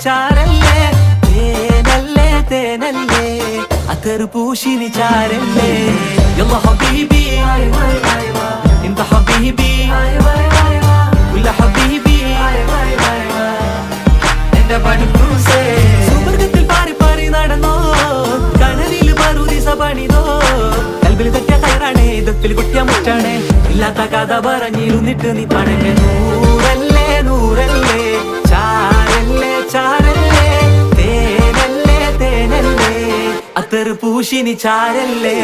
ചാരല്ലേ തേനല്ലേ തേനല്ലേ അത്തറ് പൂശിനി ചാരല്ലേ യല്ലാ ഹബീബി انت حبيبي ولا حبيبي എന്റെ പണിക്കൂസേ സുവർഗത്തിൽ പാറി പാറി നടന്നോ കനലിൽ പറുദിസ പണിതോ കൽബിൽ തട്ടിയ കയറാണേ ദത്തിൽ കുട്ടിയ മുറ്റാണേ ഇല്ലാത്ത കഥ പറഞ്ഞിരുന്നിട്ട് നീ പണങ്ങ നൂറല്ലേ നൂറല്ലേ ചാരല്ലേ ചാരല്ലേ തേനല്ലേ തേനല്ലേ അത്തറ് പൂശിനി ചാരല്ലേ